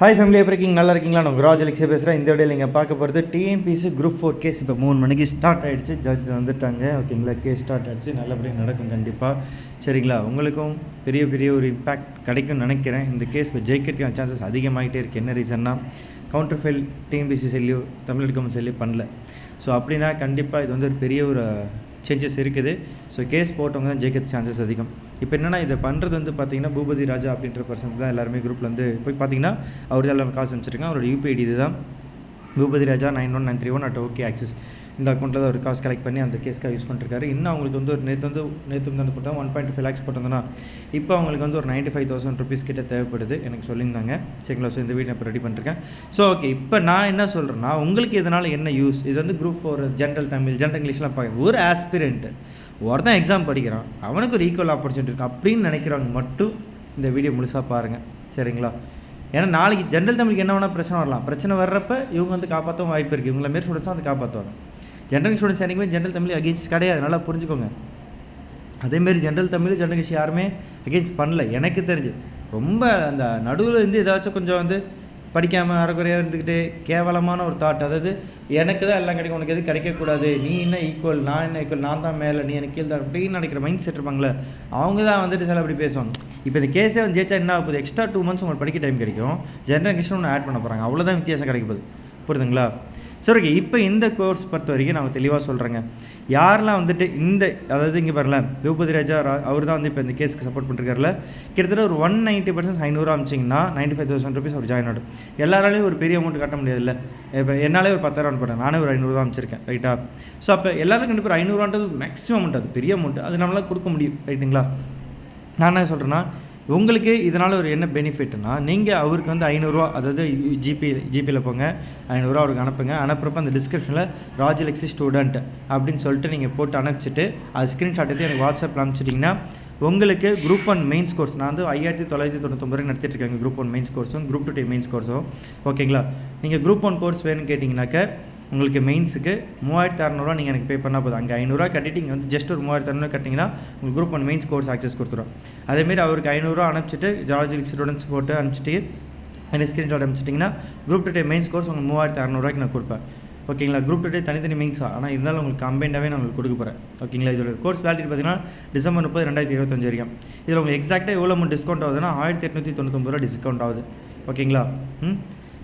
Hi family, எப்படி இருக்கீங்க? நல்லா இருக்கீங்களா? நான் ராஜ் அலெக்ஸே பேசுகிறேன். இந்த வீடியோவில் நீங்கள் பார்க்க போகிறது டிஎன்பிஎஸ்சி குரூப் 4 கேஸ் இப்போ 3 மணிக்கு ஸ்டார்ட் ஆகிடுச்சு. ஜட்ஜ் வந்துட்டாங்க. ஓகேங்களா? கேஸ் ஸ்டார்ட் ஆகிடுச்சு. நல்லபடியாக நடக்கும் கண்டிப்பாக. சரிங்களா? உங்களுக்கும் பெரிய ஒரு இம்பேக்ட் கிடைக்கும்னு நினைக்கிறேன். இந்த கேஸ் இப்போ ஜெயிக்கிறதுக்கான சான்சஸ் அதிகமாகிட்டே இருக்குது. என்ன ரீசன்னா, கவுண்டர் ஃபைல் டிஎன்பிஎஸ்சி செல்லியோ தமிழ்நாடு கவர்மெண்ட் செல்லியோ பண்ணல. ஸோ அப்படின்னா கண்டிப்பாக இது வந்து ஒரு பெரிய ஒரு சேஞ்சஸ் இருக்குது. ஸோ கேஸ் போட்டவங்க தான் ஜெயிக்கிறது சான்சஸ் அதிகம். இப்போ என்னென்னா, இதை பண்ணுறது வந்து பார்த்திங்கன்னா பூபதி ராஜா அப்படின்ற பர்சன் தான் எல்லாருமே குரூப்பில் வந்து போய் பார்த்திங்கன்னா அவர் தான் எல்லாமே காசு அனுப்பிச்சிருக்காங்க. அவரோட யூபிஐடி இது தான் பூபதி ராஜா 919318 ஆக்சிஸ். இந்த அக்கௌண்ட்டில் தான் ஒரு காசு கலெக்ட் பண்ணி அந்த கேஸ்க்காக யூஸ் பண்ணிருக்காரு. இன்னும் அவங்களுக்கு வந்து ஒரு நேற்று வந்து போட்டால் 1.5 lakhs போட்டிருந்தோன்னா இப்போ அவங்களுக்கு வந்து ஒரு 95,000 rupees கிட்ட தேவைப்படுது எனக்கு சொல்லியிருந்தாங்க. சரிங்களா? ஸோ இந்த வீடியோ இப்போ ரெடி பண்ணிருக்கேன். ஸோ ஓகே, இப்போ நான் என்ன சொல்கிறேன்னா, உங்களுக்கு இதனால் என்ன யூஸ்? இது வந்து குரூப் 4 ஜென்ரல் தமிழ், ஜென்ரல் இங்கிலீஷ்லாம் பார்க்க ஒரு ஆஸ்பிரண்ட்டு ஒருத்தன் எக்ஸாம் படிக்கிறான், அவனுக்கு ஒரு ஈக்குவல் ஆப்பர்ச்சுனிட்டி இருக்குது அப்படின்னு நினைக்கிறவங்க மட்டும் இந்த வீடியோ முழுசாக பாருங்கள். சரிங்களா? ஏன்னா நாளைக்கு ஜென்ரல் தமிழுக்கு என்ன வேணால் பிரச்சனை வரலாம். பிரச்சனை வர்றப்ப இவங்க வந்து காப்பாற்றவும் வாய்ப்பு இருக்குது. இவங்கள மாரி ஸ்டூடெண்ட்ஸும் வந்து காப்பாற்றுவாங்க. ஜென்ரல் ஸ்டூடெண்ட்ஸ் என்றைக்குமே ஜென்ரல் தமிழ் அகேன்ஸ்ட் கிடையாது, நல்லா புரிஞ்சுக்கோங்க. அதேமாரி ஜென்ரல் தமிழ் ஜென்ரல் இங்கிலீஷ் யாருமே அகேன்ஸ்ட் பண்ணல எனக்கு தெரிஞ்சு. ரொம்ப அந்த நடுவில் இருந்து ஏதாச்சும் கொஞ்சம் வந்து படிக்காமல் அறக்குறையாக இருந்துக்கிட்டு கேவலமான ஒரு தாட், அதாவது எனக்கு தான் எல்லாம் கிடைக்கும், உனக்கு எது கிடைக்கக்கூடாது, நீ என்ன ஈக்குவல், நான் என்ன ஈக்குவல், நான் தான் மேலே, நீ எனக்கு கீழ் தான் அப்படின்னு நினைக்கிற மைண்ட் செட் இருப்பாங்களே, அவங்க தான் வந்துட்டு சில அப்படி பேசுவாங்க. இப்போ இந்த கேஸே வந்து ஜெயிச்சா என்ன ஆகுது, எக்ஸ்ட்ரா 2 months உங்களுக்கு படிக்க டைம் கிடைக்கும். ஜென்ரல் இங்கிலீஷ் ஒன்று ஆட் பண்ண போகிறாங்க, அவ்வளோதான் வித்தியாசம் கிடைக்க போகுது. புரியுதுங்களா? சரி, ஓகே. இப்போ இந்த கோர்ஸ் பொறுத்த வரைக்கும் நான் தெளிவாக சொல்கிறேங்க. யாரெல்லாம் வந்துட்டு அதாவது இங்கே பாருங்களேன், பூபதி ராஜா அவர் தான் வந்து இப்போ இந்த கேஸுக்கு சப்போர்ட் பண்ணிருக்காருல, கிட்டத்தட்ட ஒரு 190% 500 அமிச்சிங்கன்னா 95,000 rupees அவர் ஜாயின் ஆகும். எல்லாராலையும் ஒரு பெரிய அமௌண்ட் கட்ட முடியாதுல்ல. இப்போ என்னாலே ஒரு 10,000 போட்டேன், நானே ஒரு 500 அமைச்சிருக்கேன். ரைட்டா? ஸோ அப்போ எல்லாரும் கண்டிப்பாக 500 மேக்ஸிமம் அமௌண்ட், அது பெரிய அமௌண்ட், அது நம்மளால் கொடுக்க முடியும். ரைட்டுங்களா? நான் என்ன சொல்கிறேன்னா, உங்களுக்கு இதனால் ஒரு என்ன பெனிஃபிட்னா, நீங்கள் அவருக்கு வந்து 500 அதாவது ஜிபியில் போங்க, 500 அவருக்கு அனுப்புங்க. அனுப்புறப்ப அந்த டிஸ்கிரிப்ஷனில் ராஜ் அலெக்ஸி ஸ்டூடெண்ட் அப்படின்னு சொல்லிட்டு நீங்கள் போட்டு அனுப்பிச்சிட்டு அது ஸ்க்ரீன்ஷாட் எடுத்து எனக்கு வாட்ஸ்அப்பில் அனுப்பிச்சிட்டிங்கன்னா உங்களுக்கு குரூப் 1 மெயின்ஸ் கோர்ஸ், நான் வந்து 5,999 நடத்திட்டு இருக்கேன். குரூப் 1 மெயின்ஸ் கோர்ஸும் குரூப் 2 மெயின்ஸ் கோர்ஸும். ஓகேங்களா? நீங்கள் குரூப் 1 கோர்ஸ் வேணும்னு கேட்டிங்கனாக்க உங்களுக்கு மெயின்ஸுக்கு 3,600 நீங்கள் எனக்கு பே பண்ணால் போதும். அங்கே 500 கட்டிட்டு இங்கே வந்து ஜஸ்ட் ஒரு 3,600 கட்டிங்கன்னா உங்களுக்கு குரூப் 1 மெயின்ஸ் கோர்ஸ் ஆக்சஸ் கொடுத்துரும். அதேமாரி அவருக்கு 500 அனுப்பிச்சிட்டு ஜார்ஜ் ஸ்டூடெண்ட்ஸ் போட்டு அனுப்பிச்சிட்டு எனக்கு ஸ்க்ரீன்ஷாட் அனுப்பிச்சிட்டிங்கன்னா குரூப் 2 மெயின்ஸ் கோர்ஸ் உங்களுக்கு 3,600 நான் கொடுப்பேன். ஓகேங்களா? குரூப் 2 தனித்தனி மெயின்ஸா, ஆனால் இருந்தாலும் உங்களுக்கு கம்பைண்டாகவே நான் உங்களுக்கு கொடுக்க போகிறேன். ஓகேங்களா? இதோட கோர்ஸ் வேலிடிட்டி பார்த்தீங்கன்னா December 30, 2025 வரைக்கும். இதில் உங்களுக்கு எக்ஸாக்டாக எவ்வளோ அமௌண்ட் டிஸ்கவுண்ட் ஆகுதுன்னா 1,899 டிஸ்கவுண்ட் ஆகுது. ஓகேங்களா?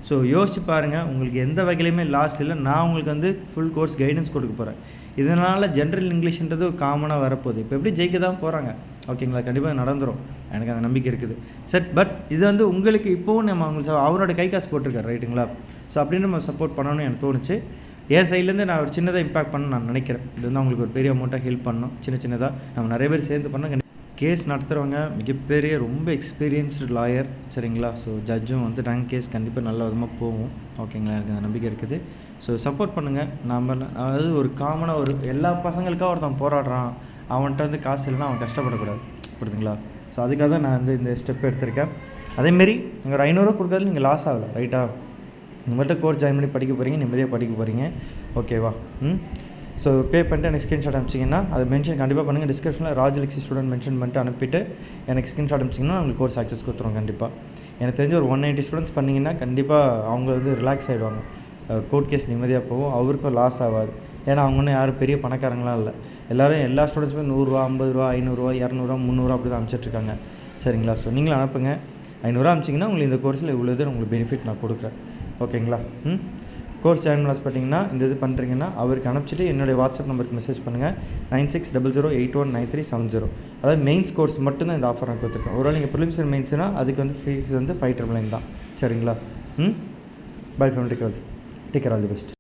ஸோ யோசிச்சு பாருங்கள், உங்களுக்கு எந்த வகையிலையுமே லாஸ் இல்லை. நான் உங்களுக்கு வந்து ஃபுல் கோர்ஸ் கைடன்ஸ் கொடுக்க போகிறேன். இதனால் ஜென்ரல் இங்கிலீஷ்ன்றது காமனாக வரப்போகுது. இப்போ எப்படி ஜெயிக்க தான் போகிறாங்க. ஓகேங்களா? கண்டிப்பாக நடந்துடும், எனக்கு அந்த நம்பிக்கை இருக்குது. சரி, பட் இது வந்து உங்களுக்கு இப்போவும் நம்ம அவங்களுக்கு அவரோட கை காசு போட்டிருக்காரு. ரைட்டுங்களா? ஸோ அப்படின்னு நம்ம சப்போர்ட் பண்ணணும்னு எனக்கு தோணுச்சு. என் சைட்லேருந்து நான் ஒரு சின்னதாக இம்பாக்ட் பண்ணணும்னு நான் நினைக்கிறேன். இது வந்து அவங்களுக்கு ஒரு பெரிய அமௌண்ட்டாக ஹெல்ப் பண்ணணும். சின்னதாக நம்ம நிறைய பேர் சேர்ந்து பண்ணோம். கேஸ் நடத்துகிறவங்க மிகப்பெரிய ரொம்ப எக்ஸ்பீரியன்ஸ்டு லாயர். சரிங்களா? ஸோ ஜட்ஜும் வந்து நாங்கள் கேஸ் கண்டிப்பாக நல்ல விதமாக போவோம். ஓகேங்களா? எனக்கு அந்த நம்பிக்கை இருக்குது. ஸோ சப்போர்ட் பண்ணுங்கள். நம்ம அதாவது ஒரு காமனாக ஒரு எல்லா பசங்களுக்காக ஒருத்தன் போராடுறான், அவன்கிட்ட வந்து காசு இல்லைன்னா அவன் கஷ்டப்படக்கூடாது. புரியுதுங்களா? ஸோ அதுக்காக தான் நான் வந்து இந்த ஸ்டெப் எடுத்திருக்கேன். அதேமாரி நீங்கள் ஒரு 500 கொடுக்கறது நீங்கள் லாஸ் ஆகலை. ரைட்டா? உங்கள்கிட்ட கோர்ஸ் ஜாயின் பண்ணி படிக்க போகிறீங்க, நிம்மதியாக படிக்க போகிறீங்க. ஓகேவா? ஸோ பே பண்ணிட்டு எனக்கு ஸ்க்ரீன்ஷாட் அனுப்பிச்சிங்கன்னா அதை மென்ஷன் கண்டிப்பாக பண்ணுங்கள். டிஸ்கிரிப்ஷனில் ராஜ் அலெக்ஸி ஸ்டூடெண்ட் மென்ஷன் பண்ணிட்டு அனுப்பிட்டு எனக்கு ஸ்க்ரீன்ஷாட் அனுப்பிச்சிங்கன்னா உங்களுக்கு கோர்ஸ் ஆக்சஸ் கொடுத்துருவோம். கண்டிப்பாக எனக்கு தெரிஞ்ச ஒரு 190 ஸ்டூடெண்ட்ஸ் பண்ணிங்கன்னா கண்டிப்பாக அவங்க வந்து ரிலாக்ஸ் ஆகிடுவாங்க. கோர்ட் கேஸ் நிம்மதியாக போகும், அவருக்கும் லாஸ் ஆகாது. ஏன்னா அவங்க ஒன்றும் யாரும் பெரிய பணக்காரங்களாம் இல்லை. எல்லோரும் எல்லா ஸ்டூடெண்ட்ஸுமே 100 ரூபா, 50 ரூபா, 500 ரூபா, 200 300 அப்படி தான் அனுப்பிச்சிட்ருக்காங்க. சரிங்களா? ஸோ நீங்களும் அனுப்புங்க. 500 அனுப்பிச்சிங்கன்னா உங்களுக்கு இந்த கோர்ஸில் இவ்வளோ இது உங்களுக்கு பெனிஃபிட் நான் கொடுக்குறேன். ஓகேங்களா? கோர்ஸ் ஜாயின் பண்ண பார்த்தீங்கன்னா இந்த இது பண்ணுறீங்கன்னா அவருக்கு அனுப்பிச்சிட்டு என்னுடைய வாட்ஸ்அப் நம்பருக்கு மெசேஜ் பண்ணுங்கள். 9600819370. அதாவது மெயின்ஸ் கோர்ஸ் மட்டும்தான் இந்த ஆஃபர் நான் கொடுத்துருக்கேன். ஒருவேளை நீங்கள் ப்ரிலிம்ஸ் அண்ட் மெயின்ஸ்னால் அதுக்கு வந்து ஃபீஸ் வந்து 599 தான். சரிங்களா? By from take all the best.